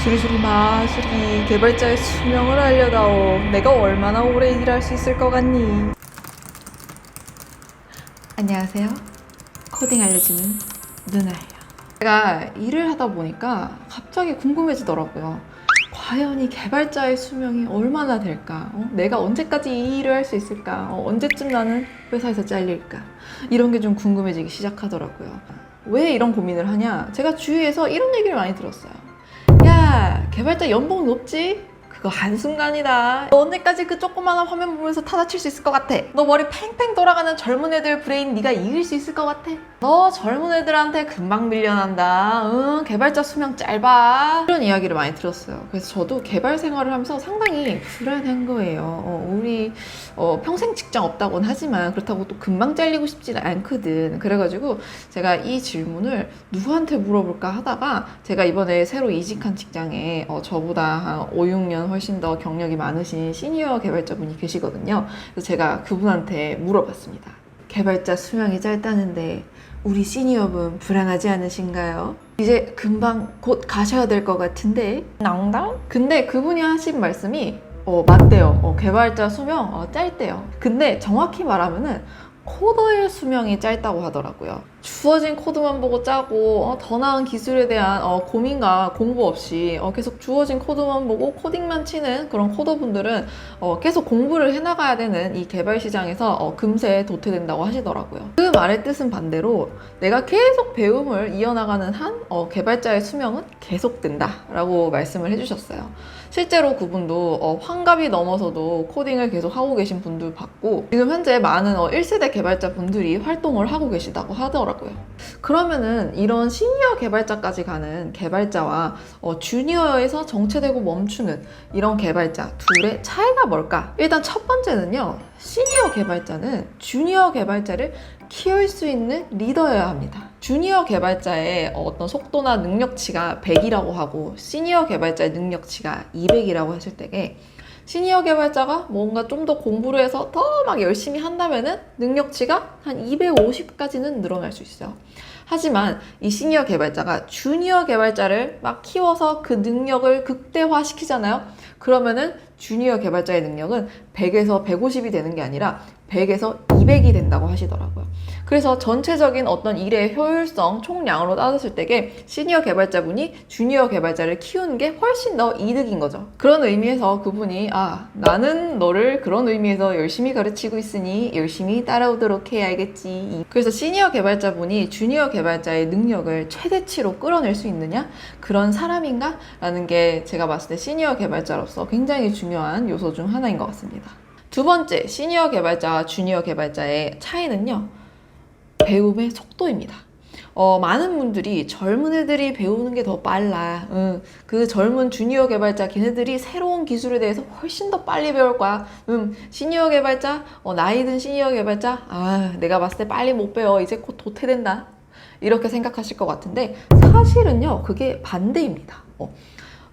수리수리 마수리 개발자의 수명을 알려다오. 내가 얼마나 오래 일할 수 있을 것 같니? 안녕하세요. 코딩 알려주는 누나예요. 제가 일을 하다 보니까 갑자기 궁금해지더라고요. 과연 이 개발자의 수명이 얼마나 될까? 내가 언제까지 이 일을 할 수 있을까? 언제쯤 나는 회사에서 잘릴까? 이런 게 좀 궁금해지기 시작하더라고요. 왜 이런 고민을 하냐? 제가 주위에서 이런 얘기를 많이 들었어요. 야, 개발자 연봉 높지? 그거 한순간이다. 너 언제까지 그 조그마한 화면 보면서 타자 칠 수 있을 것 같아? 너 머리 팽팽 돌아가는 젊은 애들 브레인 네가 이길 수 있을 것 같아? 너 젊은 애들한테 금방 밀려난다. 응, 개발자 수명 짧아. 이런 이야기를 많이 들었어요. 그래서 저도 개발 생활을 하면서 상당히 불안한 거예요. 우리 평생 직장 없다고는 하지만 그렇다고 또 금방 잘리고 싶지는 않거든. 그래가지고 제가 이 질문을 누구한테 물어볼까 하다가 제가 이번에 새로 이직한 직장에 저보다 한 5, 6년 훨씬 더 경력이 많으신 시니어 개발자분이 계시거든요. 그래서 제가 그분한테 물어봤습니다. 개발자 수명이 짧다는데 우리 시니어분 불안하지 않으신가요? 이제 금방 곧 가셔야 될 것 같은데 낭당? 근데 그분이 하신 말씀이 맞대요. 개발자 수명 짧대요. 근데 정확히 말하면은 코더의 수명이 짧다고 하더라고요. 주어진 코드만 보고 짜고 더 나은 기술에 대한 고민과 공부 없이 계속 주어진 코드만 보고 코딩만 치는 그런 코더분들은 계속 공부를 해나가야 되는 이 개발 시장에서 금세 도태된다고 하시더라고요. 그 말의 뜻은 반대로 내가 계속 배움을 이어나가는 한 개발자의 수명은 계속된다 라고 말씀을 해주셨어요. 실제로 그분도 환갑이 넘어서도 코딩을 계속 하고 계신 분들 봤고 지금 현재 많은 1세대 개발자 분들이 활동을 하고 계시다고 하더라고요. 그러면은 이런 시니어 개발자까지 가는 개발자와 주니어에서 정체되고 멈추는 이런 개발자 둘의 차이가 뭘까? 일단 첫 번째는요. 시니어 개발자는 주니어 개발자를 키울 수 있는 리더여야 합니다. 주니어 개발자의 어떤 속도나 능력치가 100이라고 하고 시니어 개발자의 능력치가 200이라고 했을 때에 시니어 개발자가 뭔가 좀 더 공부를 해서 더 막 열심히 한다면은 능력치가 한 250까지는 늘어날 수 있어요. 하지만 이 시니어 개발자가 주니어 개발자를 막 키워서 그 능력을 극대화시키잖아요. 그러면은 주니어 개발자의 능력은 100에서 150이 되는 게 아니라 100에서 200이 된다고 하시더라고요. 그래서 전체적인 어떤 일의 효율성, 총량으로 따졌을 때에 시니어 개발자분이 주니어 개발자를 키우는 게 훨씬 더 이득인 거죠. 그런 의미에서 그분이 나는 너를 그런 의미에서 열심히 가르치고 있으니 열심히 따라오도록 해 알겠지. 그래서 시니어 개발자분이 주니어 개발자의 능력을 최대치로 끌어낼 수 있느냐? 그런 사람인가? 라는 게 제가 봤을 때 시니어 개발자로서 굉장히 중요한 요소 중 하나인 것 같습니다. 두 번째, 시니어 개발자와 주니어 개발자의 차이는요. 배움의 속도입니다. 많은 분들이 젊은 애들이 배우는 게 더 빨라. 그 젊은 주니어 개발자 걔네들이 새로운 기술에 대해서 훨씬 더 빨리 배울 거야. 시니어 개발자, 나이 든 시니어 개발자, 내가 봤을 때 빨리 못 배워. 이제 곧 도태된다. 이렇게 생각하실 것 같은데 사실은요, 그게 반대입니다.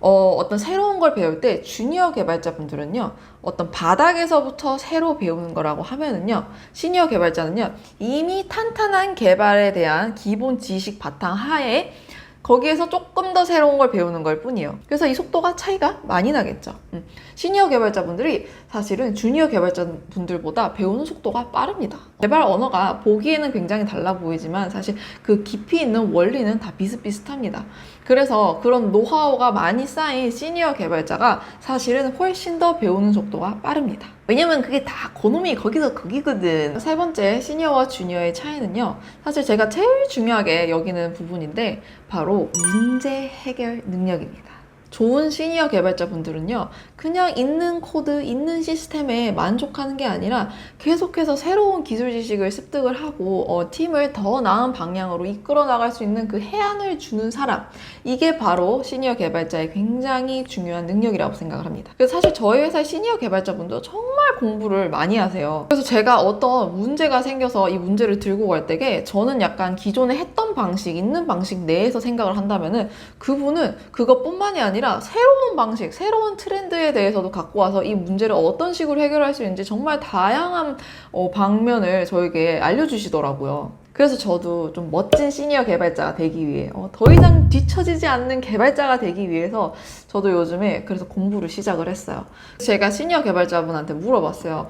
어떤 새로운 걸 배울 때 주니어 개발자분들은요 어떤 바닥에서부터 새로 배우는 거라고 하면은요 시니어 개발자는요 이미 탄탄한 개발에 대한 기본 지식 바탕 하에 거기에서 조금 더 새로운 걸 배우는 걸 뿐이에요. 그래서 이 속도가 차이가 많이 나겠죠. 시니어 개발자분들이 사실은 주니어 개발자분들보다 배우는 속도가 빠릅니다. 개발 언어가 보기에는 굉장히 달라 보이지만 사실 그 깊이 있는 원리는 다 비슷비슷합니다. 그래서 그런 노하우가 많이 쌓인 시니어 개발자가 사실은 훨씬 더 배우는 속도가 빠릅니다. 왜냐면 그게 다 그놈이 거기서 거기거든. 세 번째, 시니어와 주니어의 차이는요. 사실 제가 제일 중요하게 여기는 부분인데 바로 문제 해결 능력입니다. 좋은 시니어 개발자분들은요 그냥 있는 코드, 있는 시스템에 만족하는 게 아니라 계속해서 새로운 기술 지식을 습득을 하고 팀을 더 나은 방향으로 이끌어 나갈 수 있는 그 해안을 주는 사람, 이게 바로 시니어 개발자의 굉장히 중요한 능력이라고 생각을 합니다. 그래서 사실 저희 회사의 시니어 개발자분도 정말 공부를 많이 하세요. 그래서 제가 어떤 문제가 생겨서 이 문제를 들고 갈 때에 저는 약간 기존에 했던 방식, 있는 방식 내에서 생각을 한다면은 그분은 그것뿐만이 아니라 새로운 방식, 새로운 트렌드에 대해서도 갖고 와서 이 문제를 어떤 식으로 해결할 수 있는지 정말 다양한 방면을 저에게 알려주시더라고요. 그래서 저도 좀 멋진 시니어 개발자가 되기 위해 더 이상 뒤처지지 않는 개발자가 되기 위해서 저도 요즘에 그래서 공부를 시작을 했어요. 제가 시니어 개발자분한테 물어봤어요.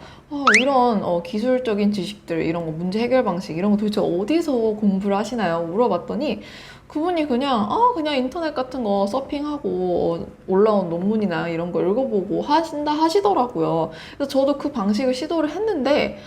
이런 기술적인 지식들, 이런 거 문제 해결 방식 이런 거 도대체 어디서 공부를 하시나요? 물어봤더니 그분이 그냥 인터넷 같은 거 서핑하고 올라온 논문이나 이런 거 읽어보고 하신다 하시더라고요. 그래서 저도 그 방식을 시도를 했는데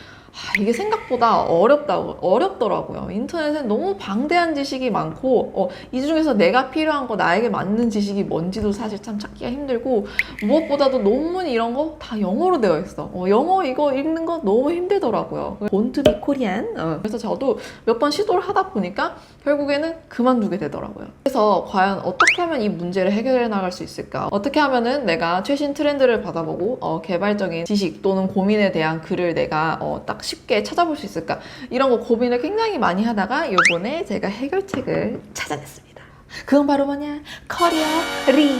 이게 생각보다 어렵더라고요. 인터넷엔 너무 방대한 지식이 많고, 이 중에서 내가 필요한 거, 나에게 맞는 지식이 뭔지도 사실 참 찾기가 힘들고, 무엇보다도 논문 이런 거 다 영어로 되어 있어. 영어 이거 읽는 거 너무 힘들더라고요. Born to be Korean. 그래서 저도 몇 번 시도를 하다 보니까 결국에는 그만두게 되더라고요. 그래서 과연 어떻게 하면 이 문제를 해결해 나갈 수 있을까? 어떻게 하면은 내가 최신 트렌드를 받아보고, 개발적인 지식 또는 고민에 대한 글을 내가 딱 쉽게 찾아볼 수 있을까? 이런 거 고민을 굉장히 많이 하다가 요번에 제가 해결책을 찾아냈습니다. 그건 바로 뭐냐? 커리어 리!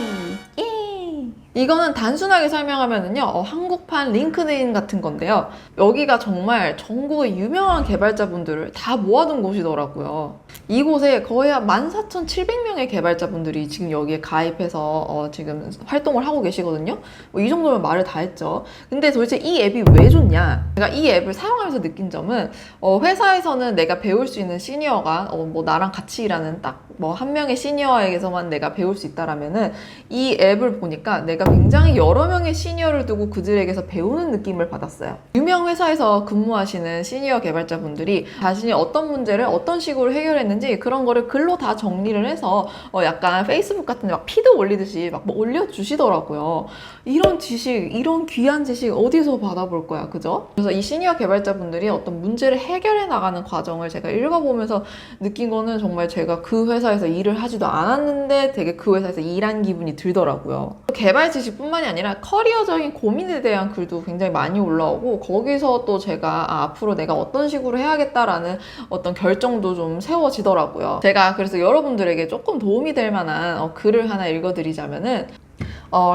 이거는 단순하게 설명하면은요, 한국판 링크드인 같은 건데요. 여기가 정말 전국의 유명한 개발자분들을 다 모아둔 곳이더라고요. 이곳에 거의 한 14,700명의 개발자분들이 지금 여기에 가입해서 지금 활동을 하고 계시거든요. 이 정도면 말을 다 했죠. 근데 도대체 이 앱이 왜 좋냐? 제가 이 앱을 사용하면서 느낀 점은 회사에서는 내가 배울 수 있는 시니어가 뭐 나랑 같이 일하는 딱 뭐 한 명의 시니어에게서만 내가 배울 수 있다라면은 이 앱을 보니까 내가 굉장히 여러 명의 시니어를 두고 그들에게서 배우는 느낌을 받았어요. 유명 회사에서 근무하시는 시니어 개발자분들이 자신이 어떤 문제를 어떤 식으로 해결했는지 그런 거를 글로 다 정리를 해서 약간 페이스북 같은 데 막 피드 올리듯이 막 올려주시더라고요. 이런 지식, 이런 귀한 지식 어디서 받아볼 거야, 그죠? 그래서 이 시니어 개발자분들이 어떤 문제를 해결해 나가는 과정을 제가 읽어보면서 느낀 거는 정말 제가 그 회사에서 일을 하지도 않았는데 되게 그 회사에서 일한 기분이 들더라고요. 개발 지식뿐만이 아니라 커리어적인 고민에 대한 글도 굉장히 많이 올라오고 거기서 또 제가 앞으로 내가 어떤 식으로 해야겠다라는 어떤 결정도 좀 세워지더라고요. 제가 그래서 여러분들에게 조금 도움이 될 만한 글을 하나 읽어드리자면은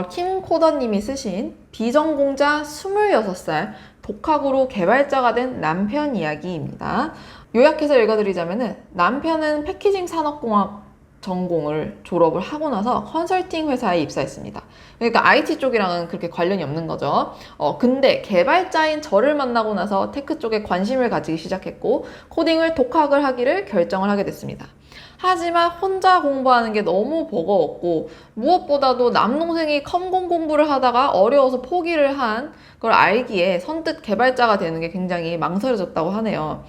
킴 코더님이 쓰신 비전공자 26살 독학으로 개발자가 된 남편 이야기입니다. 요약해서 읽어드리자면은 남편은 패키징 산업공학 전공을 졸업을 하고 나서 컨설팅 회사에 입사했습니다. 그러니까 IT 쪽이랑은 그렇게 관련이 없는 거죠. 근데 개발자인 저를 만나고 나서 테크 쪽에 관심을 가지기 시작했고 코딩을 독학을 하기를 결정을 하게 됐습니다. 하지만 혼자 공부하는 게 너무 버거웠고 무엇보다도 남동생이 컴공 공부를 하다가 어려워서 포기를 한 걸 알기에 선뜻 개발자가 되는 게 굉장히 망설여졌다고 하네요.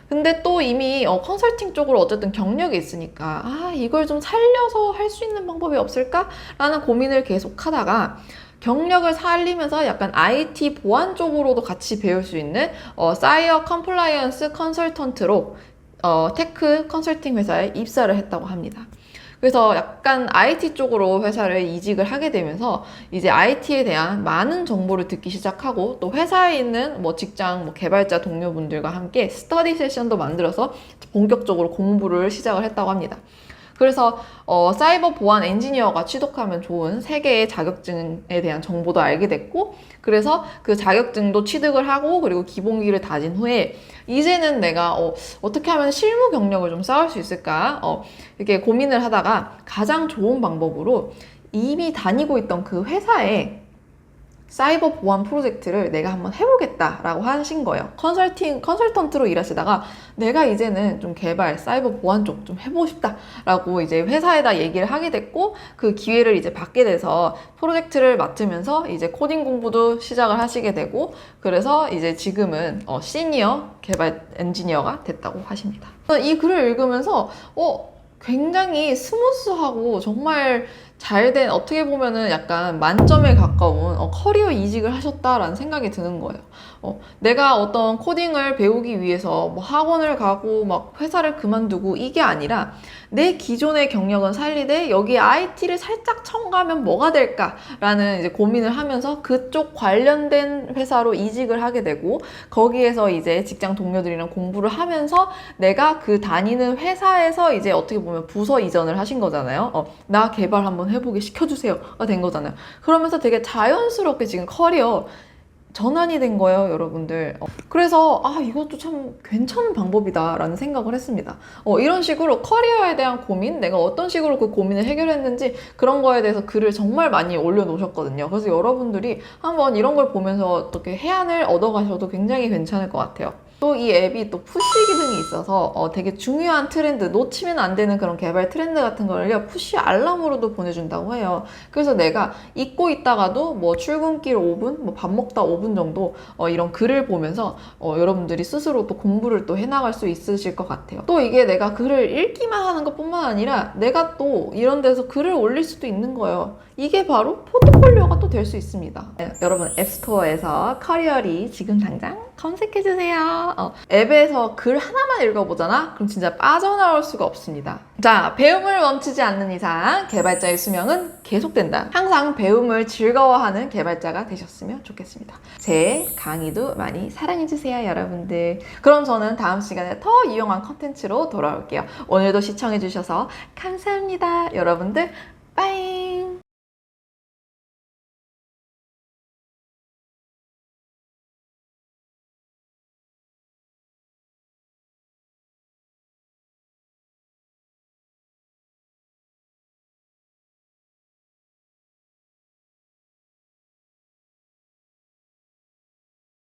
근데 또 이미 컨설팅 쪽으로 어쨌든 경력이 있으니까 이걸 좀 살려서 할 수 있는 방법이 없을까? 라는 고민을 계속 하다가 경력을 살리면서 약간 IT 보안 쪽으로도 같이 배울 수 있는 사이어 컴플라이언스 컨설턴트로 테크 컨설팅 회사에 입사를 했다고 합니다. 그래서 약간 IT 쪽으로 회사를 이직을 하게 되면서 이제 IT에 대한 많은 정보를 듣기 시작하고 또 회사에 있는 직장 개발자 동료분들과 함께 스터디 세션도 만들어서 본격적으로 공부를 시작을 했다고 합니다. 그래서 사이버 보안 엔지니어가 취득하면 좋은 3개의 자격증에 대한 정보도 알게 됐고 그래서 그 자격증도 취득을 하고 그리고 기본기를 다진 후에 이제는 내가 어떻게 하면 실무 경력을 좀 쌓을 수 있을까 이렇게 고민을 하다가 가장 좋은 방법으로 이미 다니고 있던 그 회사에 사이버 보안 프로젝트를 내가 한번 해보겠다라고 하신 거예요. 컨설턴트로 일하시다가 내가 이제는 좀 개발, 사이버 보안 쪽 좀 해보고 싶다라고 이제 회사에다 얘기를 하게 됐고 그 기회를 이제 받게 돼서 프로젝트를 맡으면서 이제 코딩 공부도 시작을 하시게 되고 그래서 이제 지금은 시니어 개발 엔지니어가 됐다고 하십니다. 이 글을 읽으면서 굉장히 스무스하고 정말 잘된 어떻게 보면은 약간 만점에 가까운 커리어 이직을 하셨다라는 생각이 드는 거예요. 내가 어떤 코딩을 배우기 위해서 학원을 가고 막 회사를 그만두고 이게 아니라 내 기존의 경력은 살리되 여기에 IT를 살짝 첨가하면 뭐가 될까라는 이제 고민을 하면서 그쪽 관련된 회사로 이직을 하게 되고 거기에서 이제 직장 동료들이랑 공부를 하면서 내가 그 다니는 회사에서 이제 어떻게 보면 부서 이전을 하신 거잖아요. 나 개발 한번 해보게 시켜주세요가 된 거잖아요. 그러면서 되게 자연스럽게 지금 커리어 전환이 된 거예요, 여러분들. 그래서 이것도 참 괜찮은 방법이다 라는 생각을 했습니다. 이런 식으로 커리어에 대한 고민, 내가 어떤 식으로 그 고민을 해결했는지 그런 거에 대해서 글을 정말 많이 올려놓으셨거든요. 그래서 여러분들이 한번 이런 걸 보면서 어떻게 해안을 얻어가셔도 굉장히 괜찮을 것 같아요. 또 이 앱이 또 푸시 기능이 있어서 되게 중요한 트렌드, 놓치면 안 되는 그런 개발 트렌드 같은 걸요, 푸시 알람으로도 보내준다고 해요. 그래서 내가 잊고 있다가도 뭐 출근길 5분, 뭐 밥 먹다 5분 정도 이런 글을 보면서 여러분들이 스스로 또 공부를 또 해나갈 수 있으실 것 같아요. 또 이게 내가 글을 읽기만 하는 것뿐만 아니라 내가 또 이런 데서 글을 올릴 수도 있는 거예요. 이게 바로 포트폴리오가 또 될 수 있습니다. 여러분 앱스토어에서 커리어리 지금 당장 검색해주세요. 앱에서 글 하나만 읽어보잖아? 그럼 진짜 빠져나올 수가 없습니다. 자, 배움을 멈추지 않는 이상 개발자의 수명은 계속된다. 항상 배움을 즐거워하는 개발자가 되셨으면 좋겠습니다. 제 강의도 많이 사랑해주세요, 여러분들. 그럼 저는 다음 시간에 더 유용한 컨텐츠로 돌아올게요. 오늘도 시청해주셔서 감사합니다. 여러분들, 빠이!